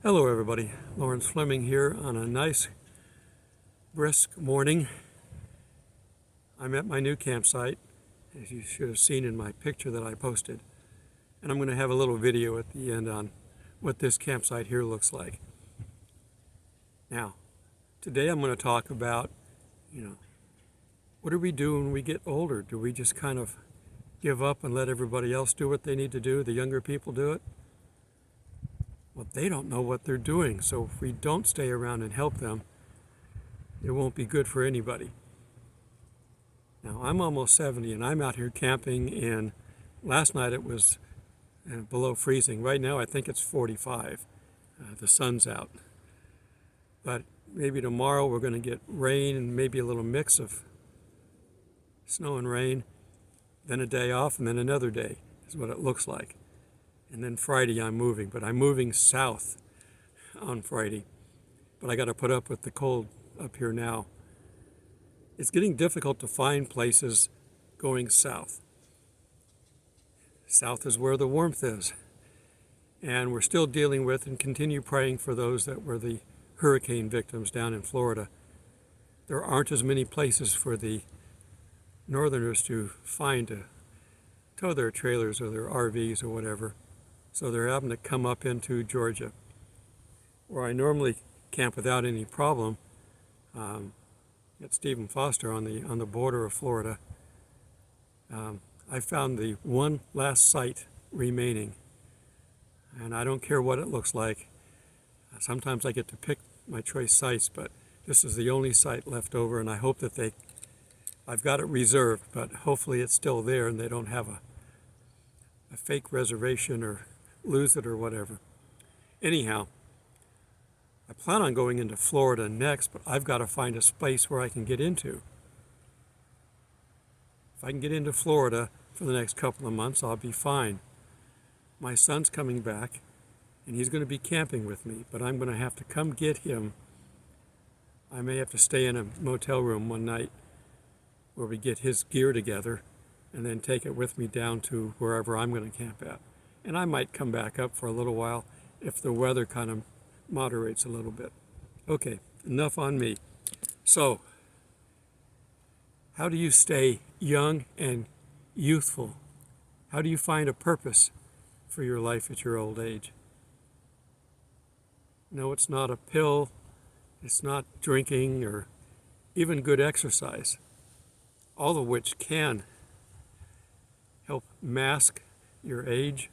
Hello everybody, Thomas Fleming here on a nice brisk morning. I'm at my new campsite, as you should have seen in my picture that I posted, and I'm going to have a little video at the end on what this campsite here looks like. Now, today I'm going to talk about, what do we do when we get older? Do we just kind of give up and let everybody else do what they need to do, the younger people do it? Well, they don't know what they're doing, so if we don't stay around and help them, it won't be good for anybody. Now, I'm almost 70 and I'm out here camping, and last night it was below freezing. Right now I think it's 45. The sun's out. But maybe tomorrow we're going to get rain and maybe a little mix of snow and rain, then a day off, and then another day is what it looks like. And then Friday I'm moving, but I'm moving south on Friday. But I got to put up with the cold up here now. It's getting difficult to find places going south. South is where the warmth is. And we're still dealing with and continue praying for those that were the hurricane victims down in Florida. There aren't as many places for the northerners to find to tow their trailers or their RVs or whatever. So they're having to come up into Georgia, where I normally camp without any problem. At Stephen Foster on the border of Florida. I found the one last site remaining, and I don't care what it looks like. Sometimes I get to pick my choice sites, but this is the only site left over, and I hope that I've got it reserved, but hopefully it's still there and they don't have a fake reservation or lose it or whatever. Anyhow, I plan on going into Florida next, but I've got to find a space where I can get into. If I can get into Florida for the next couple of months, I'll be fine. My son's coming back, and he's going to be camping with me, but I'm going to have to come get him. I may have to stay in a motel room one night where we get his gear together and then take it with me down to wherever I'm going to camp at. And I might come back up for a little while if the weather kind of moderates a little bit. Okay, enough on me. So, how do you stay young and youthful? How do you find a purpose for your life at your old age? No, it's not a pill. It's not drinking or even good exercise, all of which can help mask your age.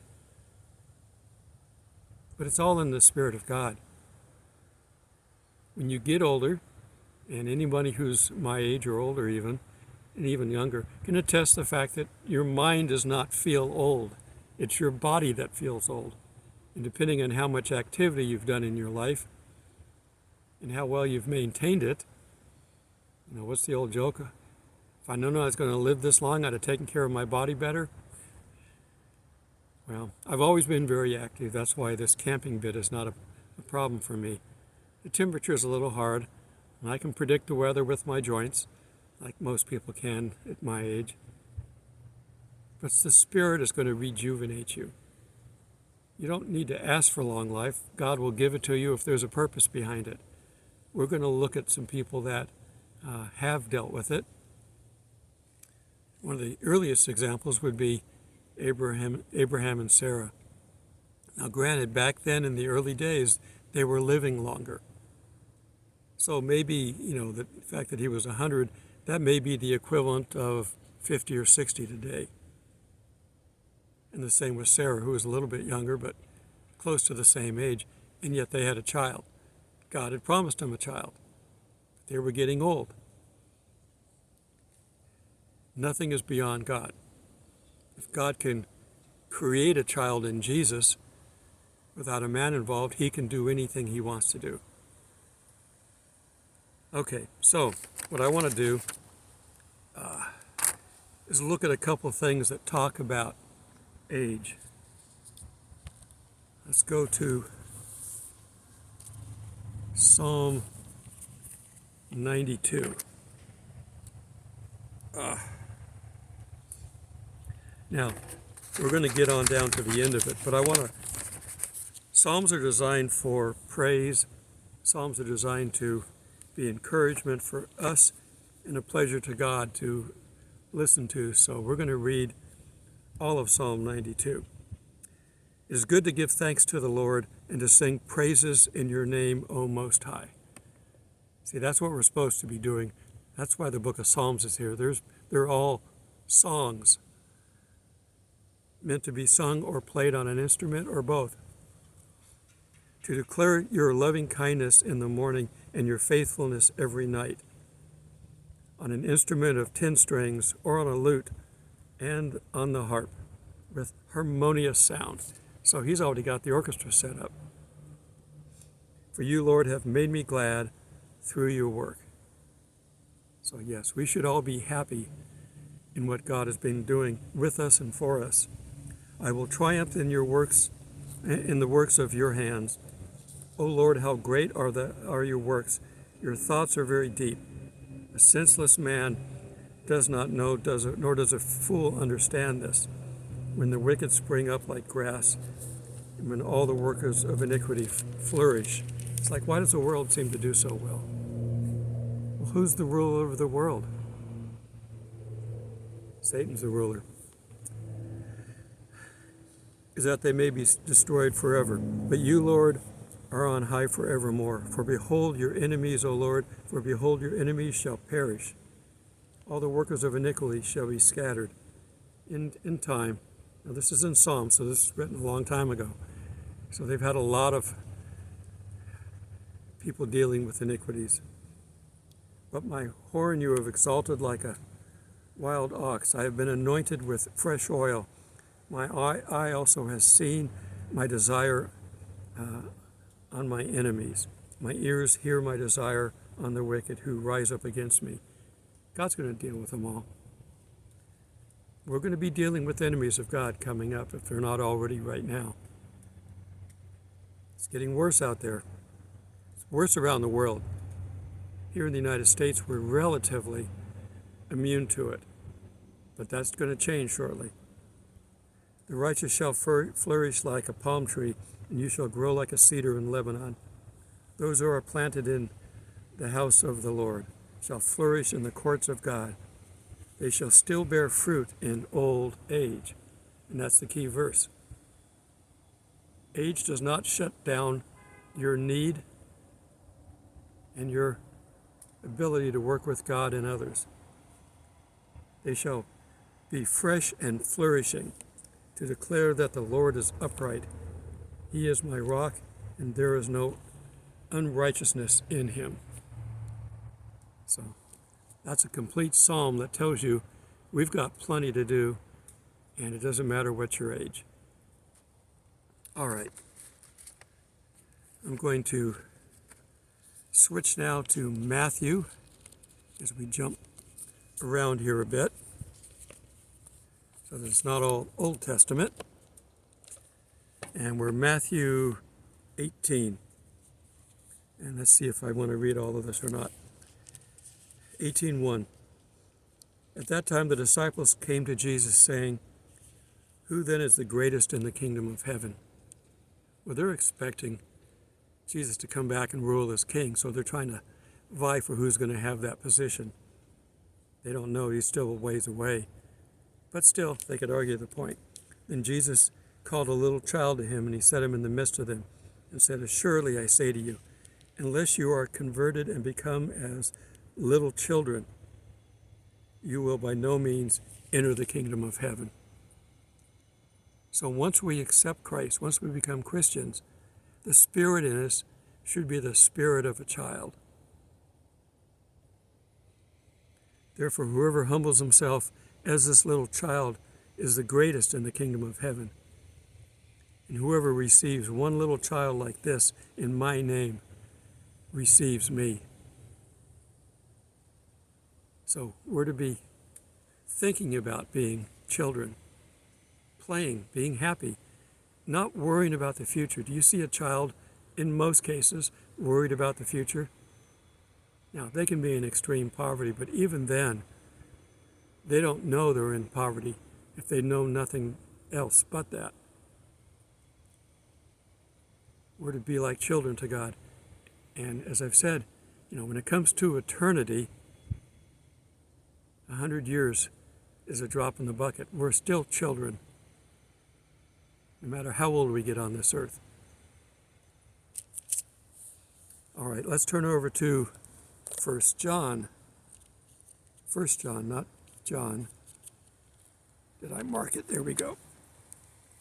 But it's all in the Spirit of God. When you get older, and anybody who's my age or older even, and even younger, can attest the fact that your mind does not feel old. It's your body that feels old. And depending on how much activity you've done in your life and how well you've maintained it, what's the old joke? If I known I was going to live this long, I'd have taken care of my body better. Well, I've always been very active. That's why this camping bit is not a problem for me. The temperature is a little hard, and I can predict the weather with my joints, like most people can at my age. But the Spirit is going to rejuvenate you. You don't need to ask for long life. God will give it to you if there's a purpose behind it. We're going to look at some people that have dealt with it. One of the earliest examples would be Abraham and Sarah. Now granted, back then in the early days, they were living longer. So maybe, the fact that he was 100, that may be the equivalent of 50 or 60 today. And the same with Sarah, who was a little bit younger, but close to the same age, and yet they had a child. God had promised them a child. They were getting old. Nothing is beyond God. If God can create a child in Jesus without a man involved, he can do anything he wants to do. Okay, so what I want to do is look at a couple of things that talk about age. Let's go to Psalm 92. Now, we're going to get on down to the end of it, but I want to Psalms are designed for praise. Psalms are designed to be encouragement for us and a pleasure to God to listen to. So we're going to read all of Psalm 92. It is good to give thanks to the Lord and to sing praises in your name, O Most High. See, that's what we're supposed to be doing. That's why the book of Psalms is here. They're all songs meant to be sung or played on an instrument or both. To declare your loving kindness in the morning and your faithfulness every night on an instrument of 10 strings or on a lute and on the harp with harmonious sound. So he's already got the orchestra set up. For you, Lord, have made me glad through your work. So yes, we should all be happy in what God has been doing with us and for us. I will triumph in your works, in the works of your hands. O Lord, how great are your works. Your thoughts are very deep. A senseless man does not know, nor does a fool understand this. When the wicked spring up like grass, and when all the workers of iniquity flourish. It's like, why does the world seem to do so well? Well, who's the ruler of the world? Satan's the ruler. Is that they may be destroyed forever. But you, Lord, are on high forevermore. For behold your enemies, O Lord, for behold your enemies shall perish. All the workers of iniquity shall be scattered in time. Now this is in Psalms, so this is written a long time ago. So they've had a lot of people dealing with iniquities. But my horn you have exalted like a wild ox. I have been anointed with fresh oil. My eye also has seen my desire on my enemies. My ears hear my desire on the wicked who rise up against me. God's going to deal with them all. We're going to be dealing with enemies of God coming up if they're not already right now. It's getting worse out there. It's worse around the world. Here in the United States, we're relatively immune to it. But that's going to change shortly. The righteous shall flourish like a palm tree, and you shall grow like a cedar in Lebanon. Those who are planted in the house of the Lord shall flourish in the courts of God. They shall still bear fruit in old age. And that's the key verse. Age does not shut down your need and your ability to work with God and others. They shall be fresh and flourishing, to declare that the Lord is upright. He is my rock, and there is no unrighteousness in him. So that's a complete psalm that tells you we've got plenty to do, and it doesn't matter what your age. All right. I'm going to switch now to Matthew as we jump around here a bit. So that it's not all Old Testament. And we're Matthew 18. And let's see if I want to read all of this or not. 18:1. At that time the disciples came to Jesus saying, "Who then is the greatest in the kingdom of heaven?" Well, they're expecting Jesus to come back and rule as king, so they're trying to vie for who's going to have that position. They don't know, he's still a ways away. But still, they could argue the point. Then Jesus called a little child to him, and he set him in the midst of them, and said, "Assuredly I say to you, unless you are converted and become as little children, you will by no means enter the kingdom of heaven." So once we accept Christ, once we become Christians, the spirit in us should be the spirit of a child. Therefore, whoever humbles himself as this little child is the greatest in the kingdom of heaven. And whoever receives one little child like this in my name receives me. So we're to be thinking about being children, playing, being happy, not worrying about the future. Do you see a child, in most cases, worried about the future? Now, they can be in extreme poverty, but even then, they don't know they're in poverty if they know nothing else but that. We're to be like children to God. And as I've said, when it comes to eternity, 100 years is a drop in the bucket. We're still children, no matter how old we get on this earth. All right, let's turn over to 1 John. 1 John, not John. Did I mark it? There we go.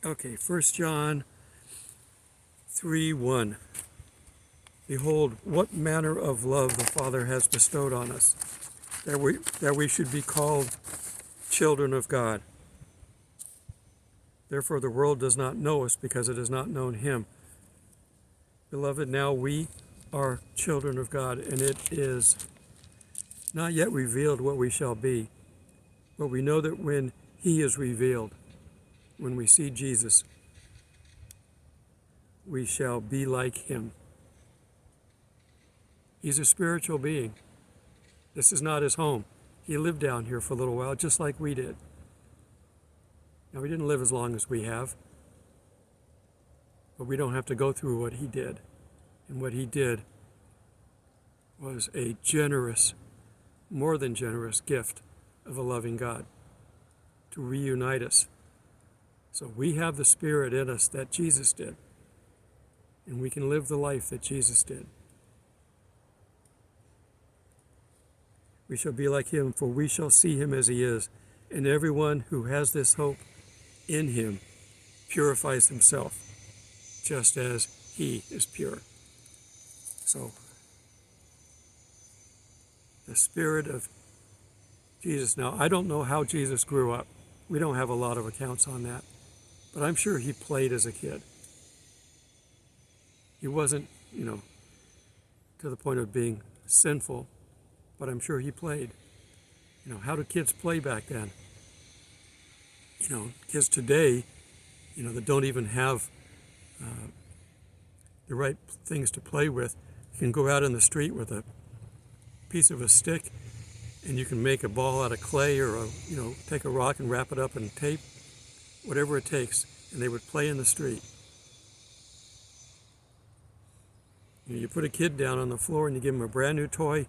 Okay, 1 John 3:1. Behold, what manner of love the Father has bestowed on us, that we should be called children of God. Therefore the world does not know us, because it has not known him. Beloved, now we are children of God, and it is not yet revealed what we shall be. But we know that when he is revealed, when we see Jesus, we shall be like him. He's a spiritual being. This is not his home. He lived down here for a little while, just like we did. Now, he didn't live as long as we have, but we don't have to go through what he did. And what he did was a generous, more than generous gift of a loving God to reunite us. So we have the Spirit in us that Jesus did, and we can live the life that Jesus did. We shall be like him, for we shall see him as he is. And everyone who has this hope in him purifies himself, just as he is pure. So, the Spirit of Jesus. Now, I don't know how Jesus grew up. We don't have a lot of accounts on that. But I'm sure he played as a kid. He wasn't, to the point of being sinful, but I'm sure he played. How do kids play back then? Kids today, that don't even have the right things to play with. You can go out in the street with a piece of a stick, and you can make a ball out of clay, or take a rock and wrap it up in tape, whatever it takes, and they would play in the street. You put a kid down on the floor and you give him a brand new toy,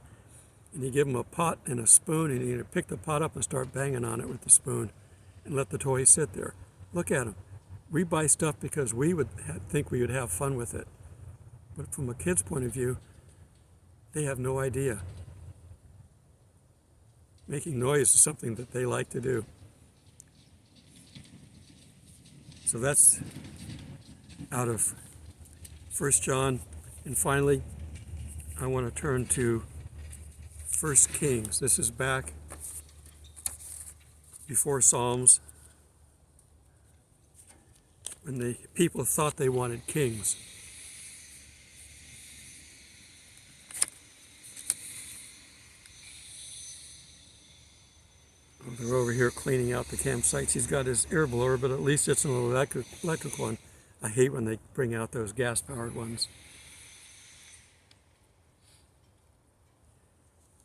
and you give him a pot and a spoon, and you pick the pot up and start banging on it with the spoon and let the toy sit there. Look at them. We buy stuff because we would think we would have fun with it. But from a kid's point of view, they have no idea. Making noise is something that they like to do. So that's out of 1 John. And finally, I want to turn to 1 Kings. This is back before Psalms, when the people thought they wanted kings. They're over here cleaning out the campsites. He's got his air blower, but at least it's an electric one. I hate when they bring out those gas-powered ones.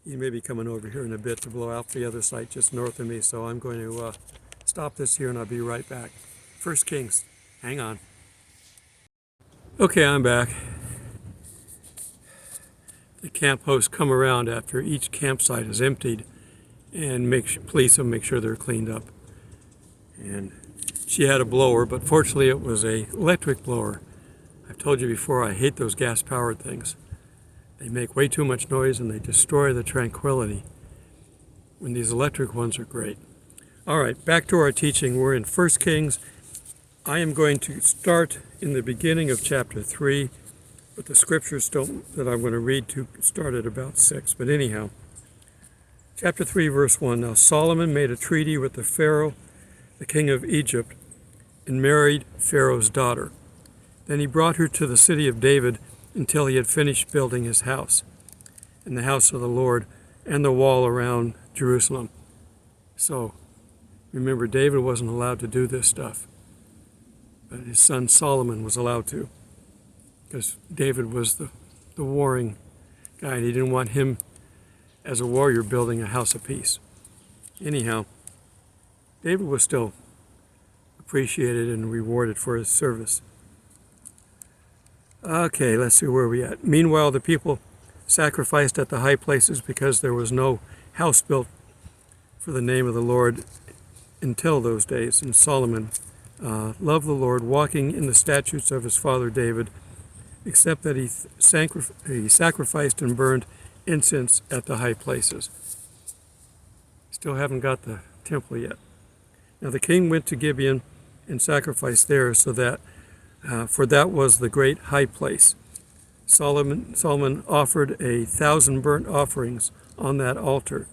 He may be coming over here in a bit to blow out the other site just north of me, so I'm going to stop this here and I'll be right back. 1 Kings, hang on. Okay, I'm back. The camp hosts come around after each campsite is emptied and police them, make sure they're cleaned up. And she had a blower, but fortunately it was an electric blower. I've told you before, I hate those gas-powered things. They make way too much noise and they destroy the tranquility, when these electric ones are great. All right, back to our teaching. We're in 1 Kings. I am going to start in the beginning of chapter 3, but the scriptures that I'm going to read to start at about 6. But anyhow, chapter 3, verse 1. Now Solomon made a treaty with the Pharaoh, the king of Egypt, and married Pharaoh's daughter. Then he brought her to the city of David until he had finished building his house, and the house of the Lord, and the wall around Jerusalem. So, remember, David wasn't allowed to do this stuff, but his son Solomon was allowed to, because David was the warring guy, and he didn't want him as a warrior building a house of peace. Anyhow, David was still appreciated and rewarded for his service. Okay, let's see where we at. Meanwhile, the people sacrificed at the high places because there was no house built for the name of the Lord until those days. And Solomon loved the Lord, walking in the statutes of his father David, except that he sacrificed and burned incense at the high places. Still haven't got the temple yet. Now the king went to Gibeon and sacrificed there, so that for that was the great high place. Solomon offered 1,000 burnt offerings on that altar.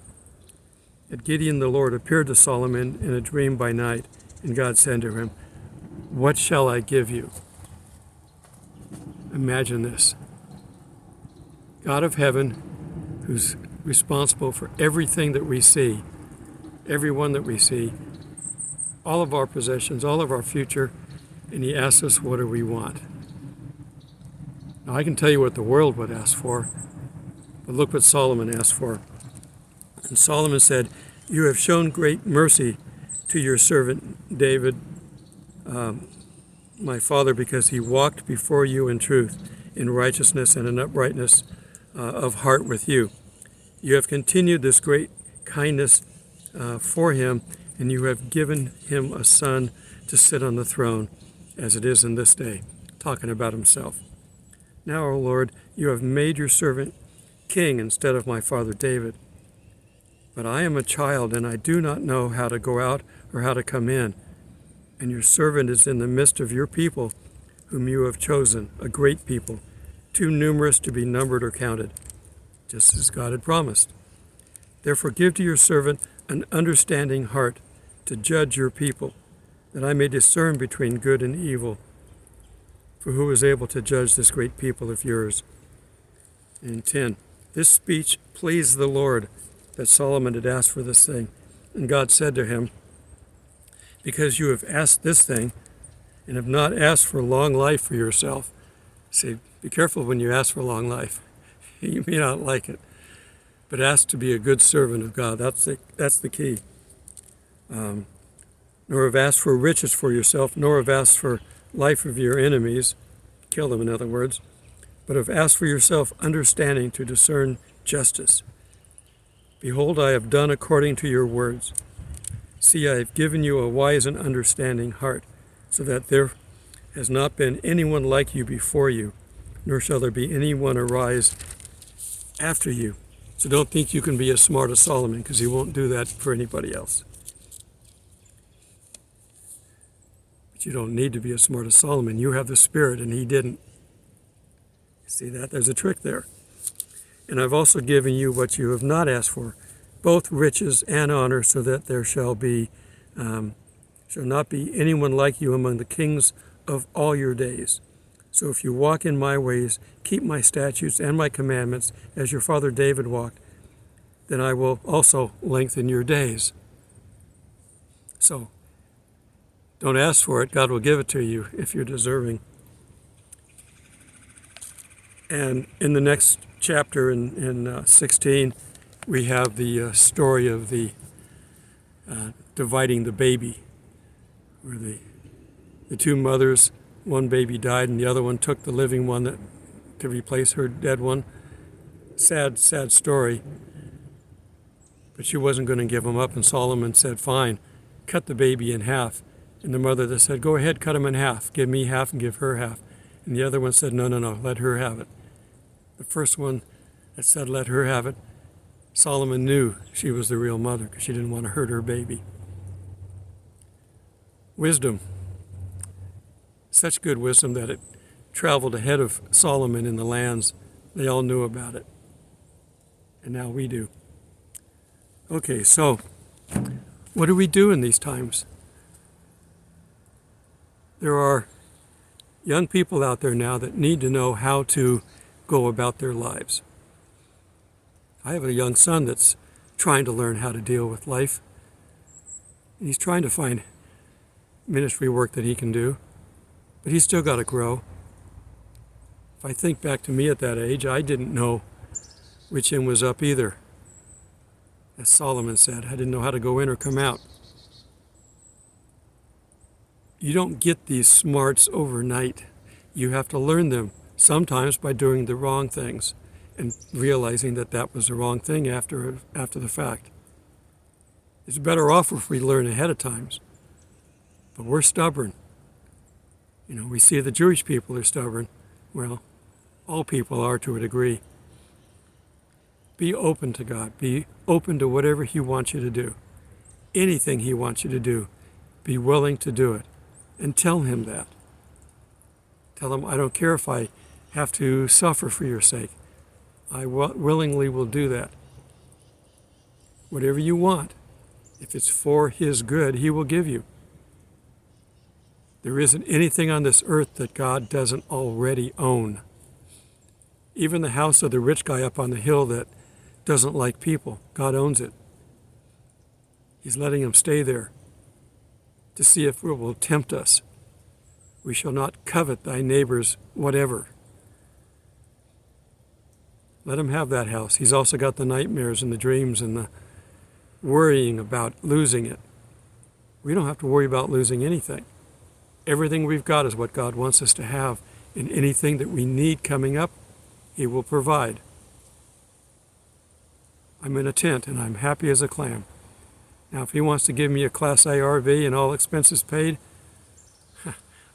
At Gibeon the Lord appeared to Solomon in a dream by night, and God said to him, "What shall I give you?" Imagine this. God of heaven, who's responsible for everything that we see, everyone that we see, all of our possessions, all of our future, and he asks us, what do we want? Now I can tell you what the world would ask for, but look what Solomon asked for. And Solomon said, "You have shown great mercy to your servant David, my father, because he walked before you in truth, in righteousness and in uprightness of heart with you. You have continued this great kindness for him, and you have given him a son to sit on the throne, as it is in this day," talking about himself. "Now, O Lord, you have made your servant king instead of my father David. But I am a child, and I do not know how to go out or how to come in. And your servant is in the midst of your people, whom you have chosen, a great people, too numerous to be numbered or counted, just as God had promised. Therefore give to your servant an understanding heart to judge your people, that I may discern between good and evil. For who is able to judge this great people of yours?" And 10, this speech pleased the Lord, that Solomon had asked for this thing. And God said to him, "Because you have asked this thing, and have not asked for long life for yourself." See, be careful when you ask for long life. You may not like it, but ask to be a good servant of God. That's the key. "Nor have asked for riches for yourself, nor have asked for life of your enemies," kill them in other words, "but have asked for yourself understanding to discern justice. Behold, I have done according to your words. See, I have given you a wise and understanding heart, so that there has not been anyone like you before you, nor shall there be anyone arise after you." So don't think you can be as smart as Solomon, because he won't do that for anybody else. But you don't need to be as smart as Solomon. You have the Spirit, and he didn't. See that? There's a trick there. "And I've also given you what you have not asked for, both riches and honor, so that there shall not be anyone like you among the kings of all your days. So if you walk in my ways, keep my statutes and my commandments, as your father David walked, then I will also lengthen your days." So don't ask for it. God will give it to you if you're deserving. And in the next chapter, in 16, we have the story of the dividing the baby, where the two mothers, one baby died and the other one took the living one to replace her dead one. Sad story. But she wasn't going to give him up, and Solomon said, "Fine, cut the baby in half." And the mother that said, "Go ahead, cut him in half. Give me half and give her half." And the other one said, No, let her have it." The first one that said, "Let her have it," Solomon knew she was the real mother, because she didn't want to hurt her baby. Wisdom. Such good wisdom that it traveled ahead of Solomon in the lands. They all knew about it. And now we do. Okay, so what do we do in these times? There are young people out there now that need to know how to go about their lives. I have a young son that's trying to learn how to deal with life. And he's trying to find ministry work that he can do, but he's still got to grow. If I think back to me at that age, I didn't know which end was up either. As Solomon said, I didn't know how to go in or come out. You don't get these smarts overnight. You have to learn them sometimes by doing the wrong things and realizing that that was the wrong thing after the fact. It's better off if we learn ahead of times. But we're stubborn. We see the Jewish people are stubborn. Well, all people are to a degree. Be open to God. Be open to whatever He wants you to do. Anything He wants you to do, be willing to do it. And tell Him that. Tell Him, I don't care if I have to suffer for your sake. I willingly will do that. Whatever you want, if it's for His good, He will give you. There isn't anything on this earth that God doesn't already own. Even the house of the rich guy up on the hill that doesn't like people, God owns it. He's letting him stay there to see if it will tempt us. We shall not covet thy neighbor's whatever. Let him have that house. He's also got the nightmares and the dreams and the worrying about losing it. We don't have to worry about losing anything. Everything we've got is what God wants us to have, and anything that we need coming up, He will provide. I'm in a tent and I'm happy as a clam. Now, if He wants to give me a Class A RV and all expenses paid,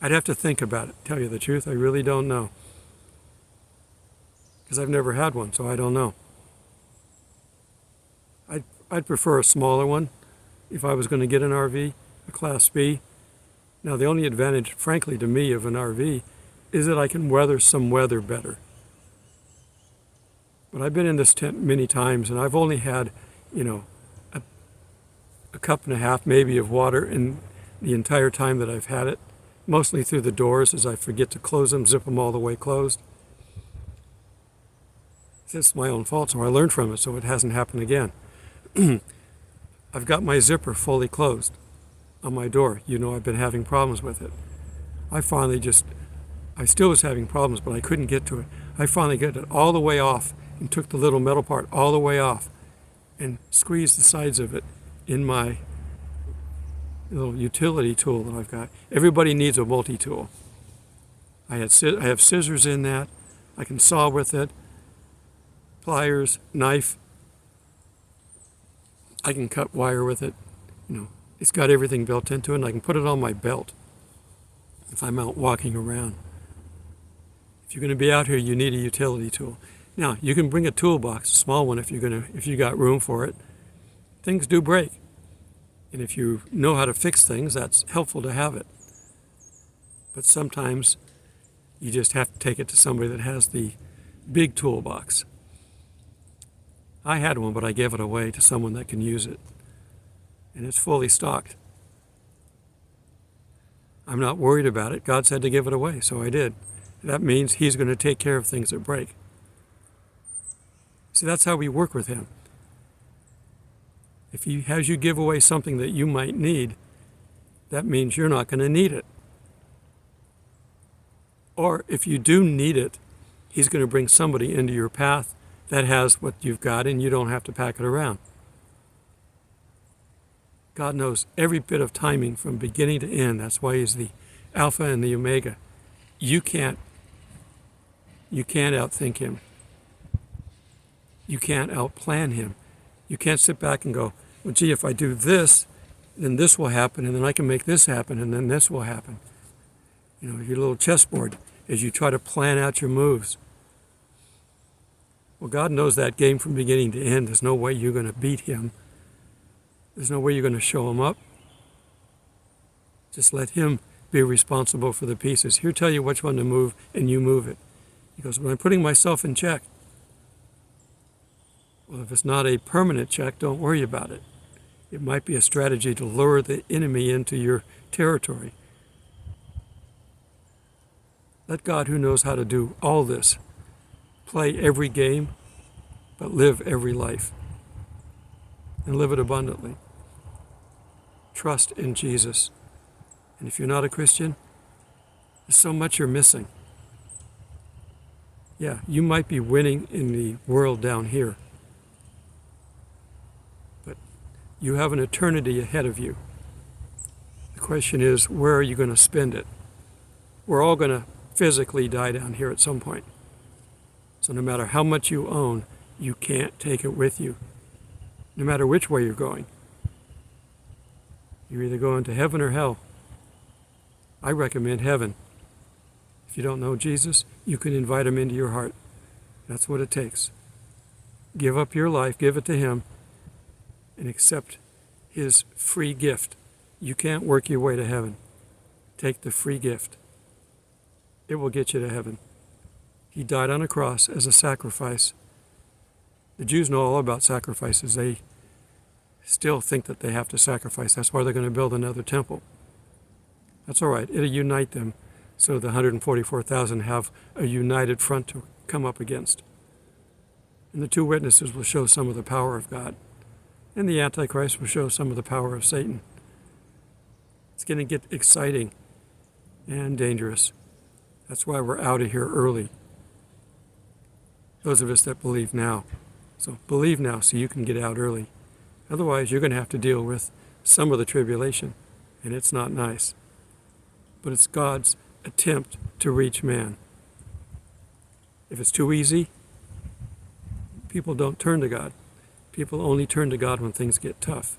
I'd have to think about it. Tell you the truth, I really don't know. Because I've never had one, so I don't know. I'd prefer a smaller one if I was going to get an RV, a Class B. Now, the only advantage, frankly, to me of an RV is that I can weather some weather better. But I've been in this tent many times, and I've only had, a cup and a half maybe of water in the entire time that I've had it, mostly through the doors as I forget to close them, zip them all the way closed. It's my own fault, so I learned from it, so it hasn't happened again. I've got my zipper fully closed on my door. I've been having problems with it. I still was having problems, but I couldn't get to it. I finally got it all the way off and took the little metal part all the way off and squeezed the sides of it in my little utility tool that I've got. Everybody needs a multi-tool. I have scissors in that. I can saw with it, pliers, knife. I can cut wire with it. It's got everything built into it, and I can put it on my belt if I'm out walking around. If you're going to be out here, you need a utility tool. Now, you can bring a toolbox, a small one, if you got room for it. Things do break. And if you know how to fix things, that's helpful to have it. But sometimes you just have to take it to somebody that has the big toolbox. I had one, but I gave it away to someone that can use it. And it's fully stocked. I'm not worried about it. God said to give it away, so I did. That means He's going to take care of things that break. See, that's how we work with Him. If He has you give away something that you might need, that means you're not going to need it. Or if you do need it, He's going to bring somebody into your path that has what you've got, and you don't have to pack it around. God knows every bit of timing from beginning to end. That's why He's the Alpha and the Omega. You can't outthink Him. You can't outplan Him. You can't sit back and go, well, gee, if I do this, then this will happen, and then I can make this happen, and then this will happen. Your little chessboard as you try to plan out your moves. Well, God knows that game from beginning to end. There's no way you're going to beat Him. There's no way you're going to show Him up. Just let Him be responsible for the pieces. He'll tell you which one to move, and you move it. He goes, well, I'm putting myself in check. Well, if it's not a permanent check, don't worry about it. It might be a strategy to lure the enemy into your territory. Let God, who knows how to do all this, play every game, but live every life. And live it abundantly. Trust in Jesus. And if you're not a Christian, there's so much you're missing. Yeah, you might be winning in the world down here, but you have an eternity ahead of you. The question is, where are you going to spend it? We're all going to physically die down here at some point. So no matter how much you own, you can't take it with you, no matter which way you're going. You're either going to heaven or hell. I recommend heaven. If you don't know Jesus, you can invite him into your heart. That's what it takes. Give up your life, give it to him, and accept his free gift. You can't work your way to heaven. Take the free gift. It will get you to heaven. He died on a cross as a sacrifice. The Jews know all about sacrifices. They still think that they have to sacrifice. That's why they're going to build another temple. That's all right. It'll unite them so the 144,000 have a united front to come up against. And the two witnesses will show some of the power of God. And the Antichrist will show some of the power of Satan. It's going to get exciting and dangerous. That's why we're out of here early. Those of us that believe now. So believe now so you can get out early. Otherwise, you're going to have to deal with some of the tribulation, and it's not nice. But it's God's attempt to reach man. If it's too easy, people don't turn to God. People only turn to God when things get tough,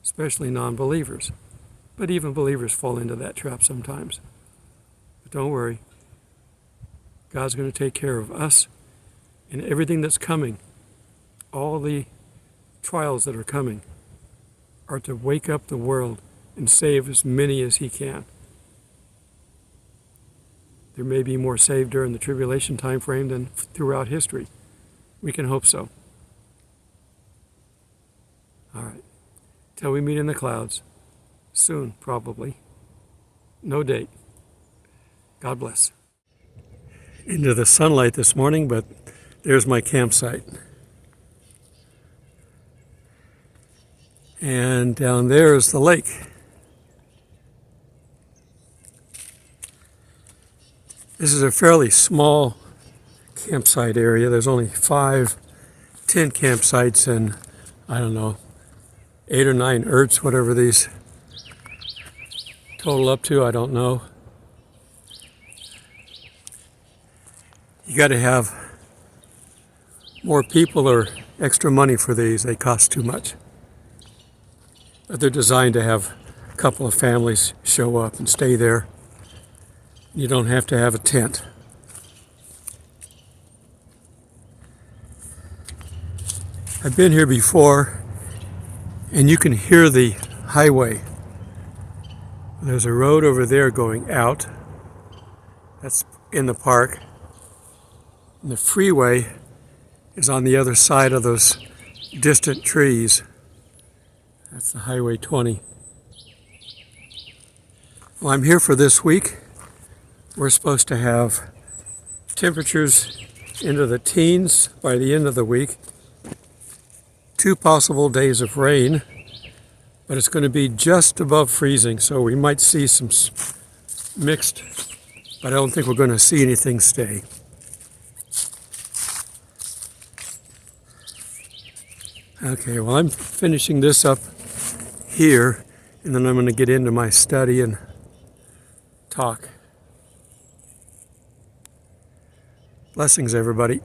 especially non-believers. But even believers fall into that trap sometimes. But don't worry. God's going to take care of us and everything that's coming. All the trials that are coming are to wake up the world and save as many as he can. There may be more saved during the tribulation time frame than throughout history. We can hope so. All right. Till we meet in the clouds. Soon, probably. No date. God bless. Into the sunlight this morning, but there's my campsite. And down there is the lake. This is a fairly small campsite area. There's only 5 tent campsites and, I don't know, 8 or 9 yurts, whatever these total up to, I don't know. You got to have more people or extra money for these. They cost too much. But they're designed to have a couple of families show up and stay there. You don't have to have a tent. I've been here before, and you can hear the highway. There's a road over there going out. That's in the park. And the freeway is on the other side of those distant trees. That's the Highway 20. Well, I'm here for this week. We're supposed to have temperatures into the teens by the end of the week. 2 possible days of rain, but it's going to be just above freezing, so we might see some mixed, but I don't think we're going to see anything stay. Okay, well, I'm finishing this up here, and then I'm going to get into my study and talk. Blessings, everybody.